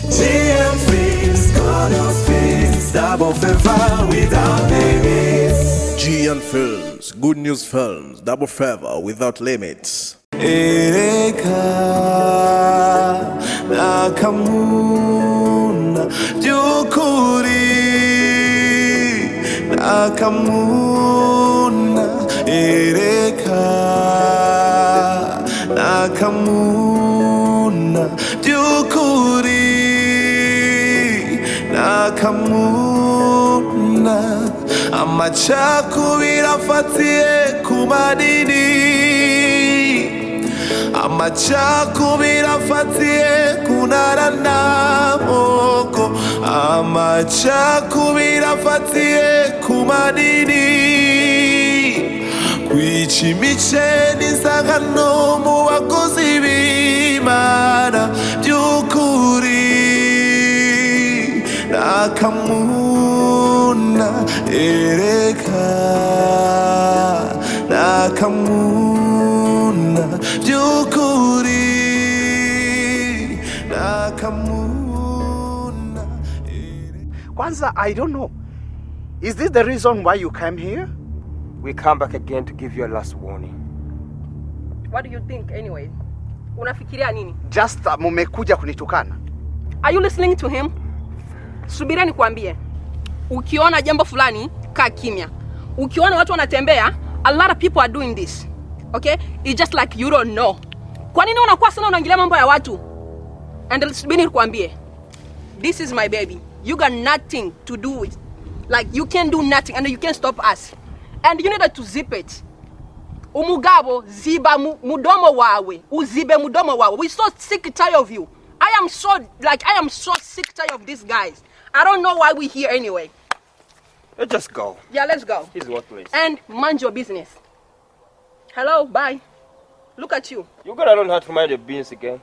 GN Films, good news films, double favor without limits. GN Films, good news films, double favor without limits. AKAMUNA Jukuri AKAMUNA AKAMUNA Jukuri AKAMUNA amacakubiri afatiye ku madini amacakubiri afatiye ku ntara n'amoko amacakubiri afatiye ku madini kwica imice n'isangano mu bakozi b'Imana by'ukuri AKAMUNA AKAMUNA by'ukuri AKAMUNA. Kwanza, I don't know. Is this the reason why you came here? We come back again to give you a last warning. What do you think anyway? Unafikiria nini? Just mumekuja kunitukana. Are you listening to him? Subira nikwambie. Ukiona jambo fulani, kaa kimya. Ukiona watu wanatembea, a lot of people are doing this. Okay? It's just like you don't know. Kwa nini unakuwa sana unaingilia mambo ya watu? And subiri nikwambie. This is my baby. You got nothing to do with. Like you can't do nothing and you can't stop us. And you need to zip it. Umugabo ziba mudomo wawe. Uzibe mudomo wawe. We're so sick and tired of you. I am so sick tired of these guys. I don't know why we're here anyway. Let's just go. Yeah, let's go. Here's what place. And mind your business. Hello, bye. Look at you. You're gonna learn how to mind your business again.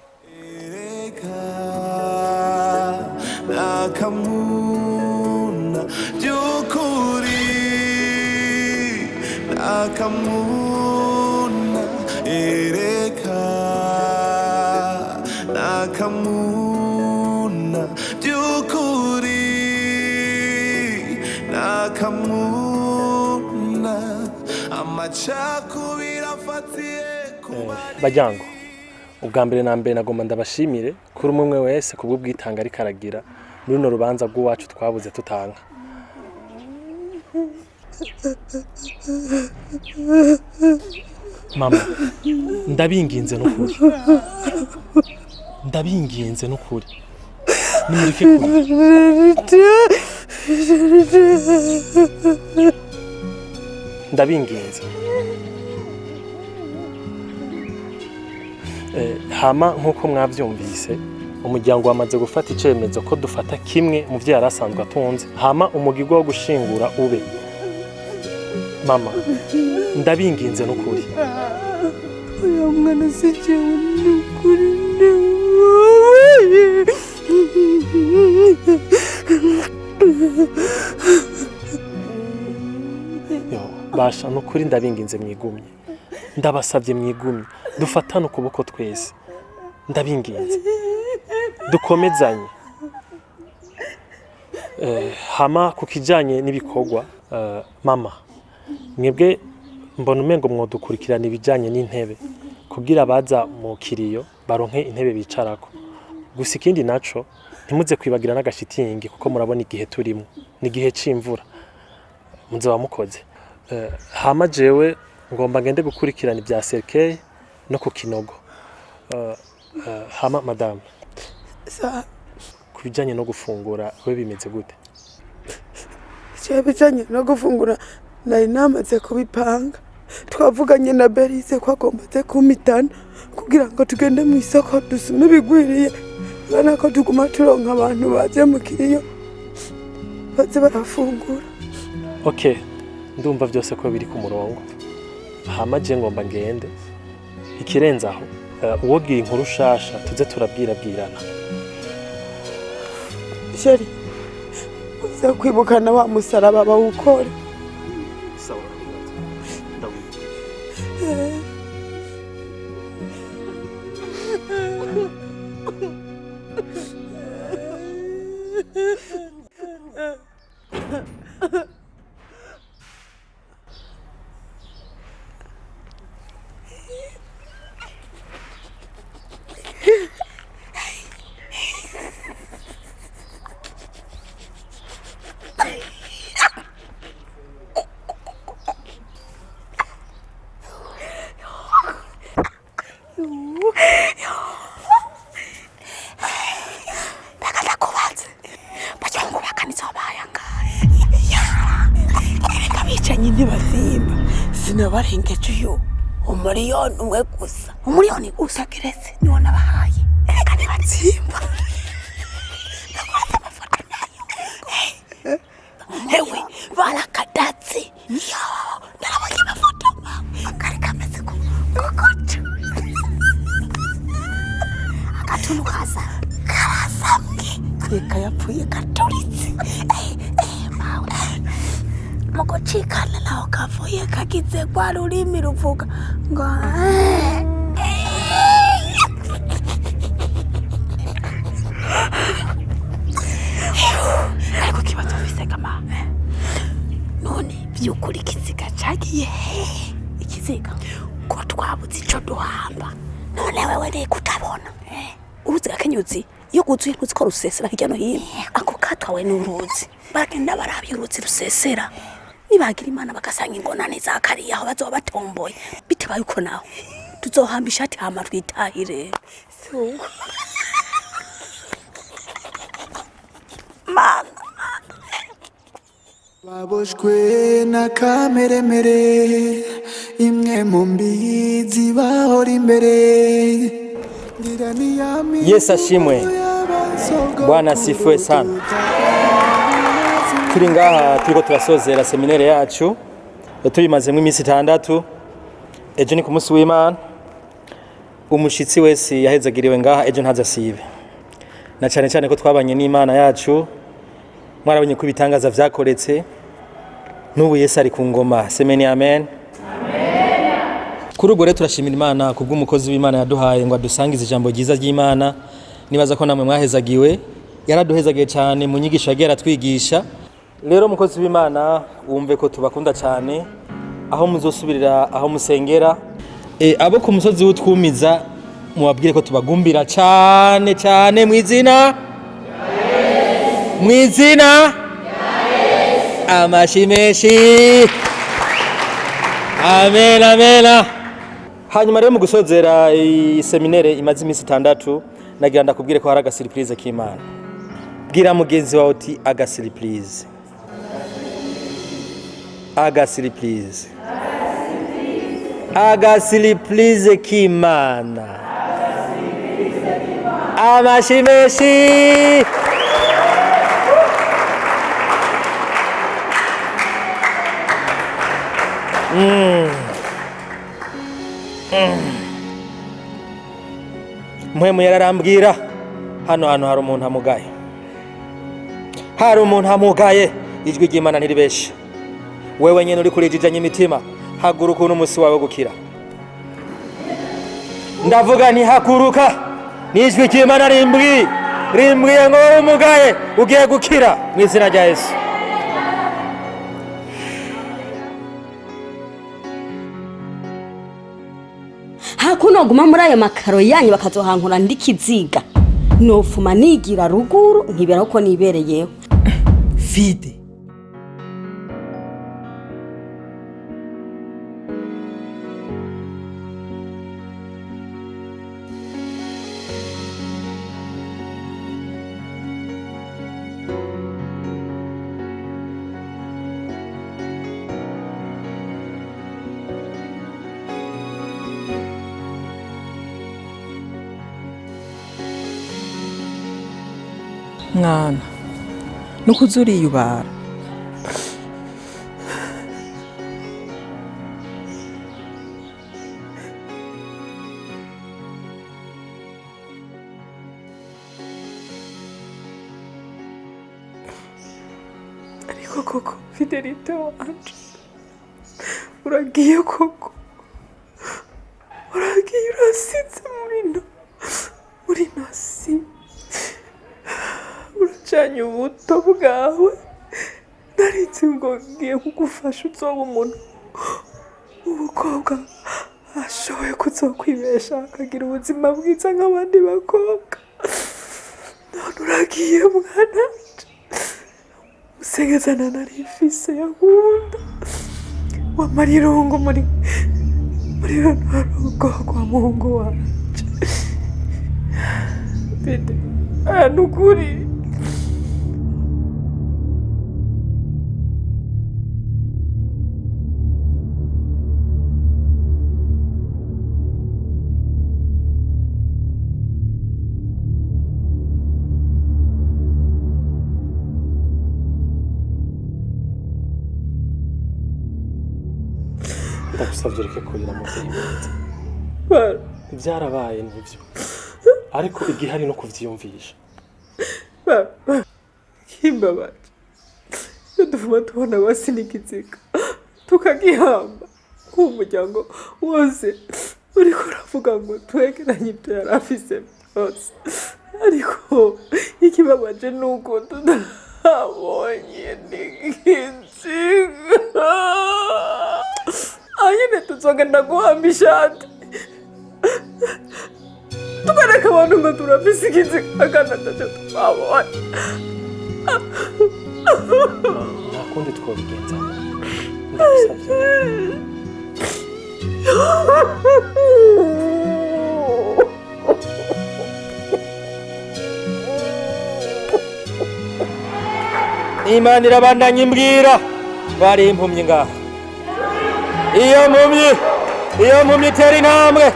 AKAMUNA Jukuri AKAMUNA AKAMUNA Jukuri AKAMUNA amacakubiri afatiye bajyango ubwa mbere na mbere nagomba ndabashimire kuri umwe wese kubwo bwitanga ari karagira muri no rubanza rw'uwacu twabuze tutanga. Mama ndabinginze n'ukuri nimureke kuri ndabinginze hama nkuko mwavyumvise umuryango wamaze gufata icemezo ko dufata kimwe mu vyo yarasanzwe atunze hama umugirwa wo gushingura ube. Mama ndabinginze n'ukuri uyu mwana sije n'ukuri yo basha n'ukuri ndabinginze mwigumye ndabasabye mwigumye dufatane ukuboko twese ndabinginze dukomezanye hama kukijanye n'ibikorwa. Mama mwebwe mbona umengo mwodukurikirana ibijanye n'intebe kugira baza mu kiriyo baronke intebe bicarako. Gusa ikindi naco ntimuze kwibagira n'agashitingi kuko murabona igihe turimo ni igihe c'imvura muzoba mukoze. Hama jewe ngomba ngende gukurikirana ibya serikeye no ku kinogo. Hama madame kubijanye no gufungura we bimeze gute? Bijanye no gufungura nari namaze kubipanga twavuganye na Berize ko agomba kumitana kugira ngo tugende mu isoko dusume bigwiriye bana ko tuguma turonka abantu baje mu kiriyo baze barafungura. Okay, ndumva byose ko biri ku murongo. Hama je ngomba ngende ikirenza aho uwogira inkuru shasha tuze turabwirabwirana. Sheri uza kwibukana wa musaraba bawukora. Sawa. barengeje uyu umuriyoni umwe gusa umuriyoni gusa geretse niwo nabahaye reka nibatsimba nakora amafoto nayo hewe barakadatsi yo narabonye amafoto kari kameze kokoto akatuntu karasamye kweka yapfuye katuritse mawe mugucikana naho kavuye kagize kwa rurimi ruvuga ngo ariko kibazo mfise kama none byukuri ikiziga cagiye ikiziga ko twabuze ico duhamba none wewe reka utabona uruziga kenyuzi iyo guzuye ntuzi ko rusesera hirya no hino ako katwawe n'uruzi baragenda barabye uruzi rusesera nibagira imana bagasanga ingonane za kariya aho bazoba batomboye bitebaye uko naho tuzohamba ishati hama twitahire mama baboshwe na kameremere imwe mu mbizi bahora imbere. Yesu ashimwe. Bwana asifiwe sana. Turi ngaha turiko turasozera seminere yacu tuyimazemo iminsi 6. Ejo ni ku munsi w'Imana. Umushitsi wese yahezagiriwe ngaha ejo ntazasibe. Na cyane cyane ko twabanye n'Imana yacu. Mwarabonye ko ibitangaza vyakoretse. N'ubu Yesu ari ku ngoma. Semeni amen. Kuri ubwo rero turashimira Imana kubw'umukozi w'Imana yaduhaye ngo adusangize ijambo ryiza ry'Imana. Nibaza ko namwe mwahezagiwe. Yaraduhezagiye cyane mu nyigisho yagera twigisha. Rero umukozi w'Imana wumve ko tubakunda cyane. Aho muzosubirira aho musengera. Abo ku musozi w'utwumiza mubabwire ko tubagumbira cyane cyane mu izina. Mu izina. Amashimeshi. Amen amen. Hanyuma rero mu gusozera seminere imaze iminsi 6 nagira ndakubwire ko hari aga surprise k'Imana. Bwira mugenzi wawe uti aga surprise. Aga surprise. Aga surprise k'Imana. Amashimeshi. Mpwemu yararambwira hano hari umuntu amugaye. Hari umuntu amugaye ijwi ry'Imana ntiribeshe. Wewe nyene uri kurijijanye imitima haguruka umunsi wawe gukira. Ndavuga nti haguruka n'ijwi ry'Imana rimbwiye ngo umugaye ugiye gukira mu izina rya Yesu. Hakuno guma muri ayo makaro yanyu bakazohankura ndikiziga nofuma nigira ruguru nkibera ko nibereyeho Fide mwana nukuzuriyubara ariko koko Fidelite wanje uragiye koko uragiye urasize muri nasi uracanye ubuto bwawe narinzi ngo ngiye kugufasha uzoba umuntu umukobwa ashoboye kuzokwibesha akagira ubuzima bwiza nk'abandi bakobwa none uragiye mwana usengezana na IFISE yankunda wamarirungu muri rugo rwa Mungu wanje Bide nukuri ndagusavye ureke kurira muvyeyi mwiza. Byarabaye nivyo, ariko igihari no kuvyiyumvisha. Kimbabaje dufuma tubona basinikiziga tukagihamba k'umuryango wose uriko uravuga ngo twegeranye ibyo yari afise byose, ariko ikibabaje nuko tutabonye n'ikiziga. Anyine tuzogenda guhamba ishati tukareka abantu ngo turafise ikiziga kandi ataco twabonye. Nakundi twobigenza ndagusavye. Imana irabandanya imbwira bari impumyi ngaha. Iyo mpumyi itera intambwe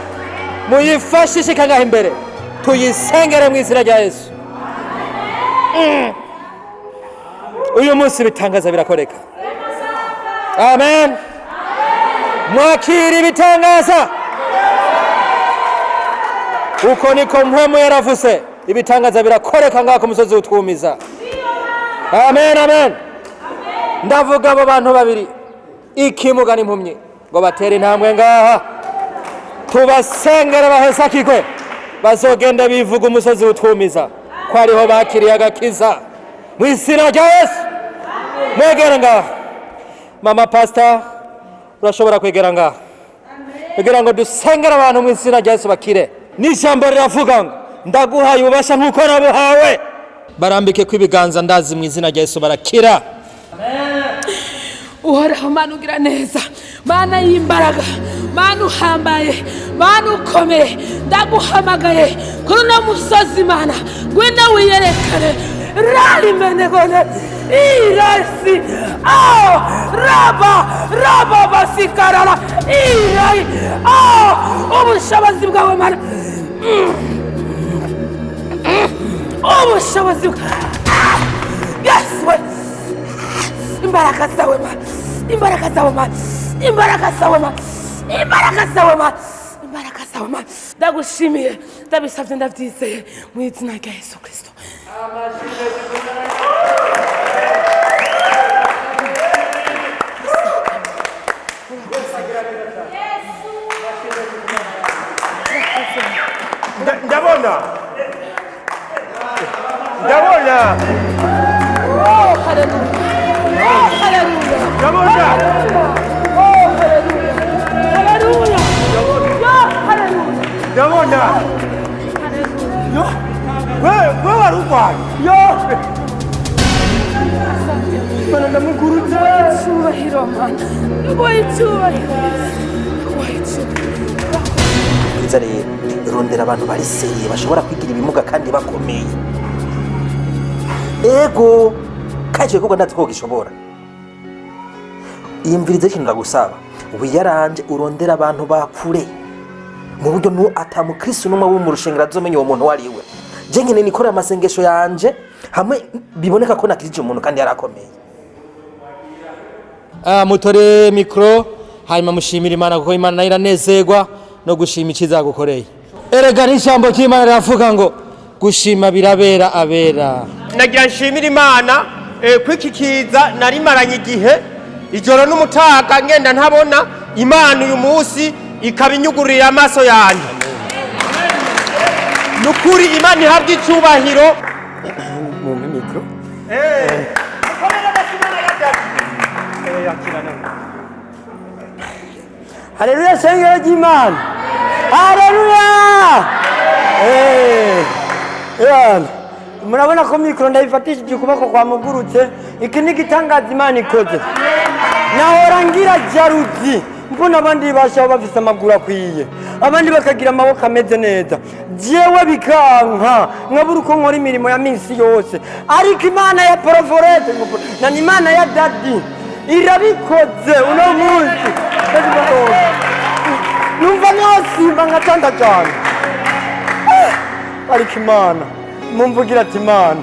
muyifashishe kangaha imbere tuyisengere mu izina rya Yesu. Uyu munsi bitangaza birakoreka. Amen. Mwakiri bitangaza. Uko niko Mpwemu yaravuze ibitangaza birakoreka ngaha ku musozi utwumiza. Amen, amen. Ndavuga abo bantu babiri ikimuga n'impumyi ngo batere intambwe ngaha tubasengere bahesakirwe bazogenda bivuga umusozi utwumiza ko ariho bakiriye agakiza mu izina rya Yesu. Mwegere ngaha. Mama Pastor urashobora kwegera ngaha kugira ngo dusengere abantu mu izina rya Yesu bakire. N'ijambo riravuga ngo ndaguhaye ubasha nk'uko nabuhawe. Barambike kwibiganza ndazi mu izina rya Yesu barakira. Uhoraho Mana ugira neza, Mana y'imbaraga, Mana uhambaye, Mana ukomeye, ndaguhamagaye kuri uno musozi Mana ngwino wiyerekane. Rari menegone irasi raba basikarara irai ubushobozi bwawe Mana, ubushobozi Yesu, imbaraga zawe Mana, imbaraga zawe Mana, imbaraga zawe Mana, imbaraga zawe Mana, imbaraga zawe Mana. Ndagushimiye ndabisavye ndavyizeye mu izina rya Yesu Kristo. Ndabona. Oh, hallelujah. Oh, hallelujah. Ndabona. Oh, hallelujah. Hallelujah. Hallelujah. Ndabona. Yo. Wewe warukwa. Yo. Mana ndamukuruza. Cyubahiro Mana. Ngoyi cyubahiro. Ngoyi cyubahiro. Izare rondera abantu bari seriye bashobora kwigira ibimuga kandi bakomeye. Ego kaje kuko ndatwo gishobora. Iyimvirize ikintu ndagusaba. Wiyaranje urondera abantu bakure. Mu buryo nu atamukristo numwe wo mu rushengero azomenya uwo muntu wari we. Je nkene nikora amasengesho yanje hamwe biboneka ko nakirije umuntu kandi yarakomeye. Mutore mikro hanyuma mushimira Imana kuko Imana iranezerwa no gushima ikizagukoreye. Erega n'ijambo cy'Imana riravuga ngo gushima birabera abera. Nagira nshimira Imana kwikikiza narimaranye igihe ijoro n'umutaga ngenda ntabona Imana uyu munsi ikabinyugurira amaso yanjye. Nukuri Imana ihabwa icyubahiro. Mu mikro Haleluya, shengero ry'Imana. Haleluya. Murabona ko mikro ndayifatishije ukuboko kwa mugurutse. Iki ni gitangaza Imana ikoze. Nahora ngira jaruzi mbona abandi bashaho bafise amaguru akwiye, abandi bakagira amaboko ameze neza, jewe bikanka nkabura uko nkora imirimo ya minsi yose. Ariko Imana ya Proforete na Imana ya Dadi irabikoze uno munsi. Numva nosimba ngatanda cyane. Ariko Imana mumvugira ati Imana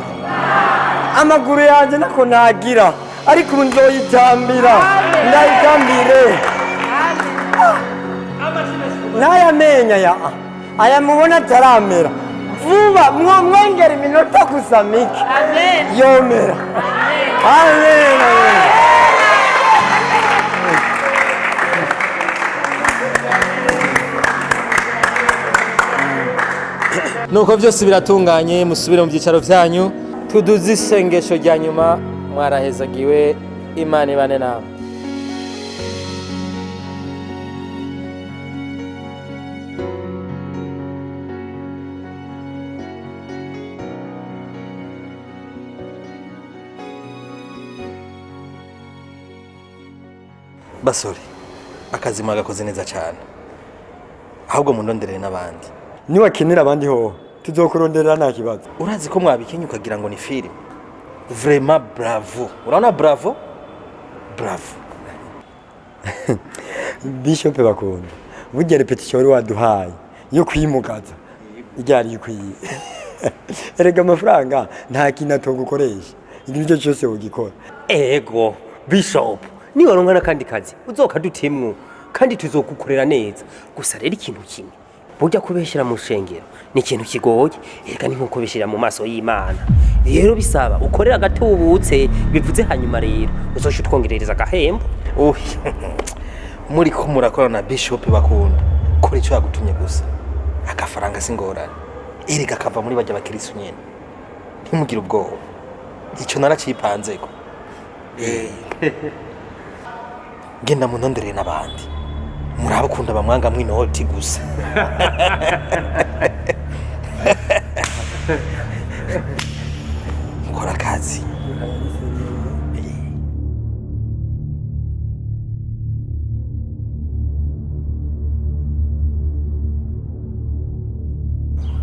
amaguru yanjye nako nagira, ariko nzoyitambira ndayitambire. n'aya menya ya aya mubona ataramera vuba mwongera iminota gusa mike yomera amen nuko byose biratunganye musubire mu byicaro byanyu tuduze isengesho rya nyuma mwarahezagiwe imana ibane nawe basore akazi mwagakoze neza cyane ahubwo mundonderere n'abandi niwakenera abandi ho tuzokurondera nta kibazo urazi ko mwabikenye ukagira ngo ni film vraiment bravo urabona bravo Bishop bakunda burya repetition wari waduhaye yo kwimugaza iryari ikwiye erega amafaranga nta kintu atogukoresha ibyo cyose ugikora ego Bishop ni waronka kandi kazi uzokadutimwe kandi tuzokukorera neza gusa rero ikintu kimwe burya kubeshira mu shengero ni ikintu kigoye erega ni nko kubeshira mu maso y'Imana rero bisaba ukorera gatubutse bivuze hanyuma rero uzosha twongerereza gahembo muri ko murakora na Bishop bakunda kuri cyo yagutumye gusa akafaranga singorane erega kava muri bajya bakirisu nyene ntimugire ubwoba icyo naracipanzeko genda munonderere n'abandi murabakunda bamwanga mwinoti gusa mukora akazi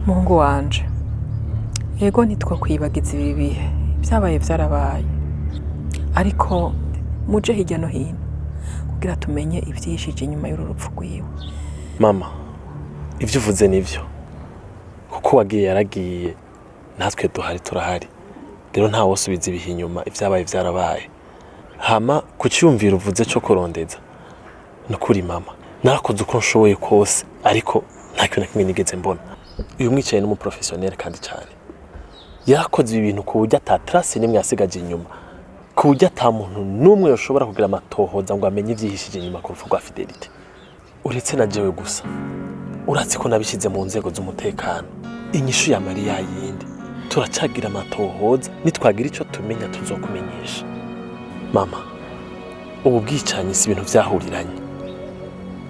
Mungu wanje yego nitwa kwibagiza ibi bihe byabaye byarabaye ariko muje hirya no hino kugira tumenye ivyishije nyuma y'urupfu rwiwe. Mama ivyo uvuze nivyo kuko wagiye yaragiye natwe duhari turahari rero nta wosubiza ibihe inyuma ivyabaye byarabaye hama kucyumvira uvuze cyo kurondeza nukuri mama narakoze uko nshoboye kose ariko nta kintu kimwe nigeze mbona uyu mwicaye n'umuprofessionnel kandi cyane yarakoze ibintu ku buryo ata trace nimwe yasigaje inyuma ku buryo ata muntu numwe yoshobora kugira amatohoza ngo amenye ivyihishije inyuma ku rupfu rwa Fidelity uretse na jewe gusa uratse ko nabishize mu nzego z'umutekano inyishu ya Maria yindi turacagira amatohoza nitwagira ico tumenya tuzokumenyesha mama ubu bwicanye si ibintu vyahuriranye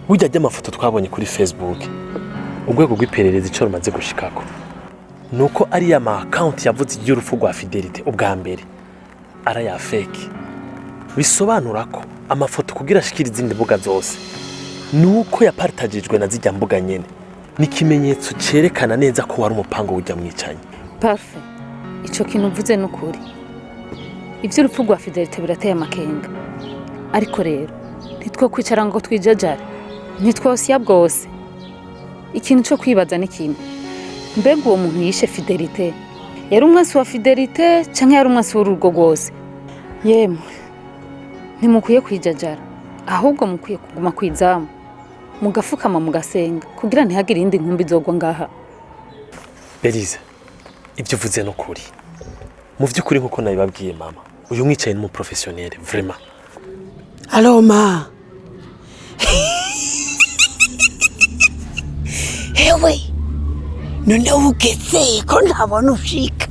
burya amafoto twabonye kuri Facebook urwego rw'iperereza ico rumaze gushikako nuko ari ya ma account yavuze y'urupfu rwa Fidelity ubwa mbere ara ya fake bisobanura ko amafoto kugira ashikira izindi mbuga zose nuko yapartagijwe na zijya mbuga nyene ni kimenyetso cerekana neza ko wari umupango ujya mwicanye. Parfait ico kintu uvuze n'ukuri ivy'urupfu rwa Fidelity birateye amakenga ariko rero nitwo kwicara ngo twijajare nitwosiya bwose ikintu cyo kwibaza n'ikintu mbega uwo muntu yishe Fidelity yari umwansi wa Fidelity canke yari umwansi w'urugo rwose yemwe ntimukwiye kwijajara ahubwo mukwiye kuguma kwizamu mugafukama mugasenga kugira ntihagire indi nkumbi zogwa ngaha. Belize ibyo uvuze n'ukuri mu vy'ukuri nkuko nabibabwiye mama uyu mwicaye n'umu professionnel vraiment. Allo ma hewe none ugeze ko ntabona ushika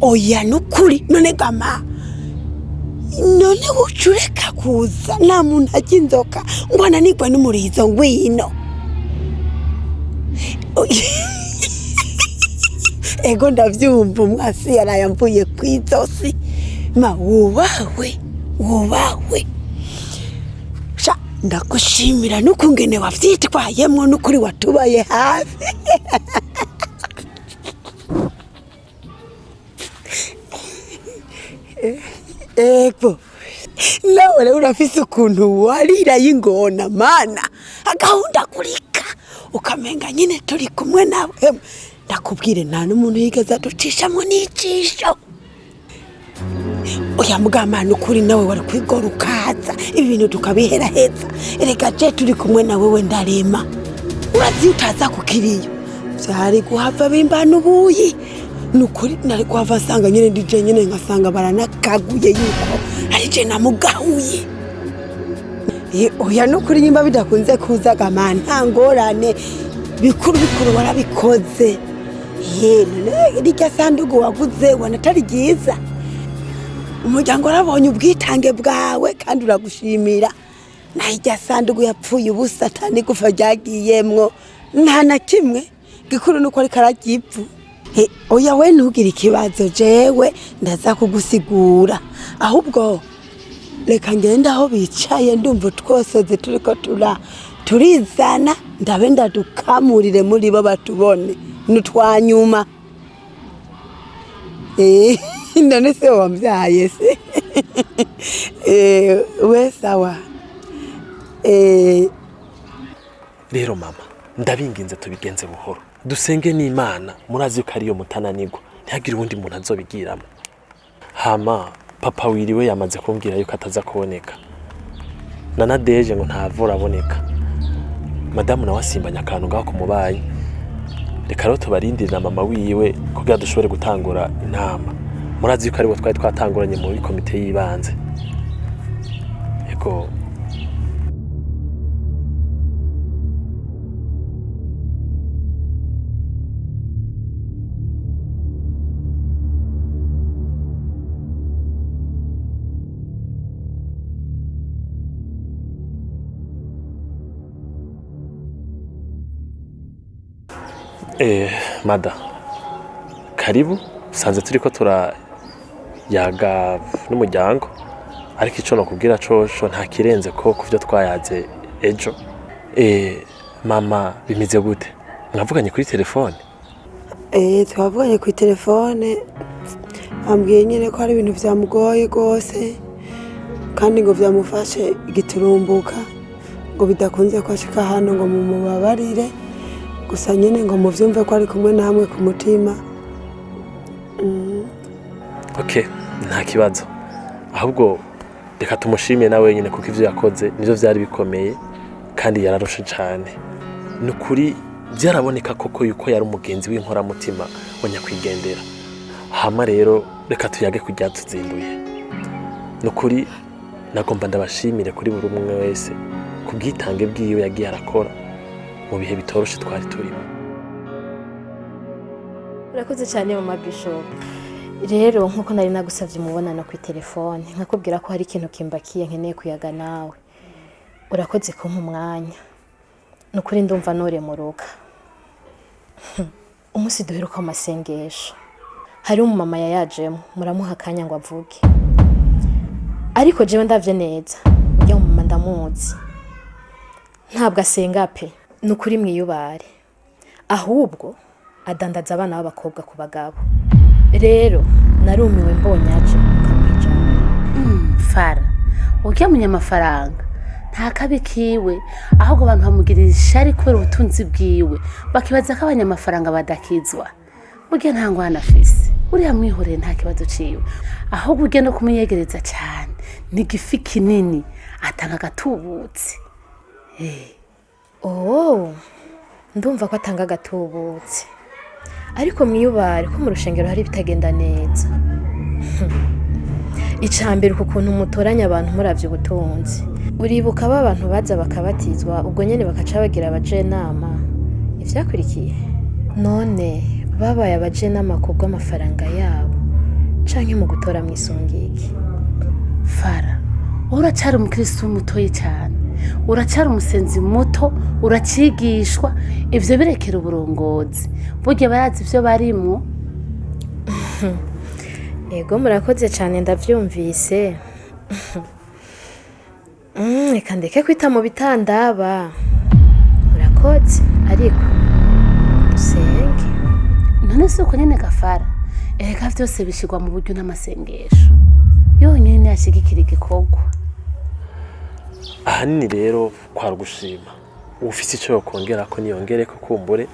oya nukuri none gama none ucureka kuza nta muntu aginzoka ngo ananirwe n'umurizo ngwino ego ndavyumva umwasi yarayamvuye kwizosi ma wubawe sha ndagushimira n'ukungene wavyitwayemwo n'ukuri watubaye hafi ego nawe rero urafise ukuntu warira y'ingona mana agahunda kurika ukamenga nyine turi kumwe nawe ndakubwire nta n'umuntu yigeze aducishamwo n'icisho oya mugamana ukuri nawe wari kwigora ukaza ibi bintu tukabiheraheza erega je turi kumwe nawe we ndarema urazi utaza kukiriyo byari guhava bimbana ubuyi nukuri nari kuhava nsanga nyine ndije nyine ngasanga baranakaguye yuko ari je namugahuye oya nukuri nyimba bidakunze kuza gamana ntangorane bikuru warabikoze none irya sandugu waguze wanatari ryiza umuryango urabonye ubwitange bwawe kandi uragushimira na irya sandugu yapfuye ubusa atani gufa ryagiyemwo nta na kimwe gikuru nuko ari karagivu oya we ntugire ikibazo jewe ndaza kugusigura ahubwo reka ngenda aho bicaye ndumva twosoze turiko turizana ndabe ndadukamurire muri bo batubone nutwanyuma none se wambyaye se we sawa rero mama ndabinginze tubigenze buhoro dusenge n'Imana murazi ko ariyo mutananirwa ntihagire uwundi muntu azobigiramo hama papa wiriwe yamaze kumbwira yuko ataza kuboneka na Nadeje ngo ntavura aboneka madamu nawe asimbanya akantu ngaho kumubaye reka rero tubarindire na mama wiwe kugira dushobore gutangura inama murazi yuko aribo twari twatanguranye muri komite y'ibanze yego mada karibu sanze turiko turayaga n'umuryango ariko ico no kubwira coco nta kirenze ko kuvyo twayaze ejo mama bimize gute mwavuganye kuri telefone twavuganye kuri telefone ambwiye nyene ko hari ibintu vyamugoye gose kandi ngo vyamufashe igiturumbuka ngo bidakunze ko ashika hano ngo mumubabarire gusa nyene ngo muvyumve ko ari kumwe namwe ku mutima okay nta kibazo ahubwo reka tumushimire nawe nyine kuko ivyo yakoze nivyo vyari bikomeye kandi yararushe cyane nukuri byaraboneka koko yuko yari umugenzi w'inkora mutima wanyakwigendera hama rero reka tuyage kujya tuzinduye nukuri nagomba ndabashimire kuri buri umwe wese kubwitange bwiwe yagiye arakora mu bihe bitoroshe twari turimo. Urakoze cyane mama Bishop. Rero nkuko nari nagusavye umubonano ku telefone nkakubwira ko hari ikintu kimbakiye nkeneye kuyaga nawe. Urakoze ko umwanya. Nukuri ndumva nore muruka. Umusi duheruka amasengesho. Hari umumama yayajemo muramuha kanya ngo avuge. Ariko jewe ndavye neza. Ujya umumama ndamuzi. Ntabwo asenga pe. Nukuri mwiyubare. Ahubwo adandaza abana b'abakobwa ku bagabo. Rero narumiwe mbonye aje ukamwija. Fara. Ujya munyamafaranga. Nta kabi kiwe ahubwo abantu bamugirira ishari kubera ubutunzi bwiwe bakibaza ko abanyamafaranga badakizwa. Burya nta ngwana afise. Uriya mwihoreye nta kibazo ciwe. Ahubwo ujye no kumuyegereza cyane. Ni gifi kinini atanga gatubutse. Oh, ndumva ko atanga gatubutse. Ariko mwiyubare ko mu rushengero hari bitagenda neza. Icambere ukuntu mutoranya abantu muravye ubutunzi. Uribuka abantu baza bakabatizwa ubwo nyene bakaca bagira abaje nama. Ivyakurikiye none babaye abaje nama kubwo amafaranga yabo canke mu gutora mwisungiki. Fara, uracyari umukristo mutoyi cyane. Uracyari umusenzi muto, uracigishwa ivyo birekera uburongozi. Burya barazi ivyo barimo. Ego murakoze cyane ndavyumvise. Reka ndeke kwita mu bitandaba. Murakoze ariko dusenge. None se uko nyene Gafara eka vyose bishigwa mu buryo n'amasengesho yonyene yashigikira igikorwa. Ahanini rero kwa gushima ufite icyo yokongera ko niyongere ko kumbure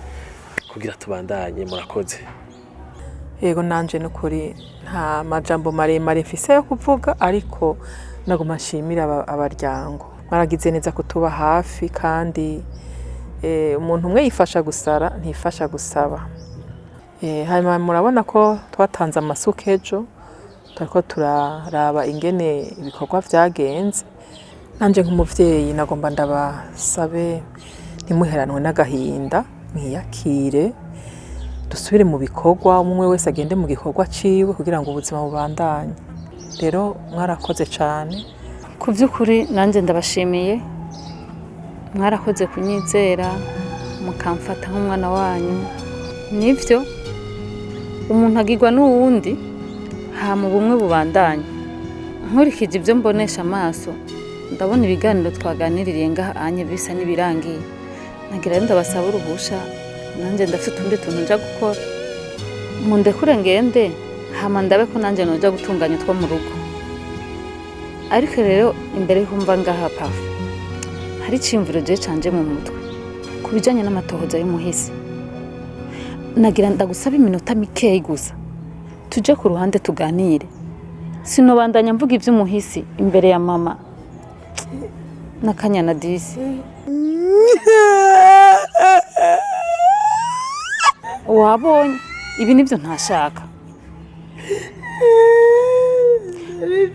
kugira tubandanye murakoze. Yego nanje nukuri nta majambo maremare mfise yo kuvuga ariko naguma nshimira abaryango mwaragize neza kutuba hafi kandi umuntu umwe yifasha gusara ntifasha gusaba hanyuma murabona ko twatanze amasuka ejo turiko turaraba ingene ibikorwa vyagenze nanje nk'umuvyeyi nagomba ndabasabe ntimuheranwe n'agahinda mwiyakire dusubire mu bikorwa umwe wese agende mu gikorwa ciwe kugira ngo ubuzima bubandanye rero mwarakoze cyane ku by'ukuri nanjye ndabashimiye mwarakoze kunyizera mukamfata nk'umwana wanyu nivyo umuntu agirwa n'uwundi hama ubumwe bubandanye nkurikije ibyo mbonesha amaso ndabona ibiganiro twaganiririye ngaha anye bisa n'ibirangiye nagira ndabasaba uruhusha nanjye ndafite utundi tuntu nja gukora mundekure ngende hama ndabe ko nanjye noja gutunganya two mu rugo ariko rero imbere y'umva ngaha pafu hari iciyumviro je canje mu mutwe ku bijanye n'amatohoza y'umuhisi nagira ndagusaba iminota mikeyi gusa tuje ku ruhande tuganire sinobandanya mvuga ivy'umuhisi imbere ya mama nakanyana disi wabonye ibi nibyo ntashaka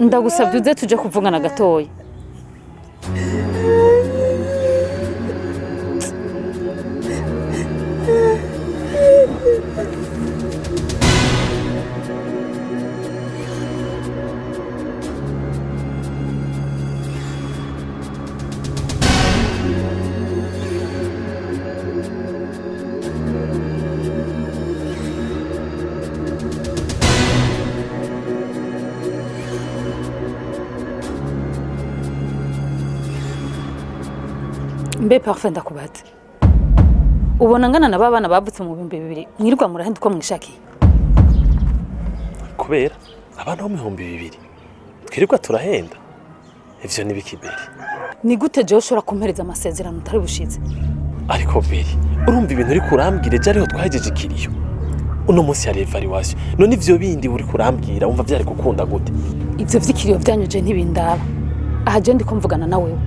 ndagusabye uze tuje kuvugana gatoya mbe parfait ndakubate ubona ngana na babana bavutse mu 2000 mwirirwa murahenda uko mwishakiye kubera abana bo mu 2000 twirirwa turahenda ivyo ni bikibere ni gute je ushobora kumpereza amasezerano utari bushize ariko beri urumva ibintu uri kurambwire je ariho twahejeje ikiriyo uno munsi yari evaluation none ivyo bindi uri kurambwira umva vyari gukunda gute ivyo vyikiriyo vyanyuje ntibindaba aha je ndiko mvugana na wewe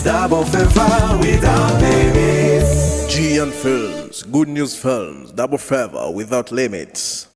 Double favor without limits. GN Films, Good News Films, Double Favor without limits.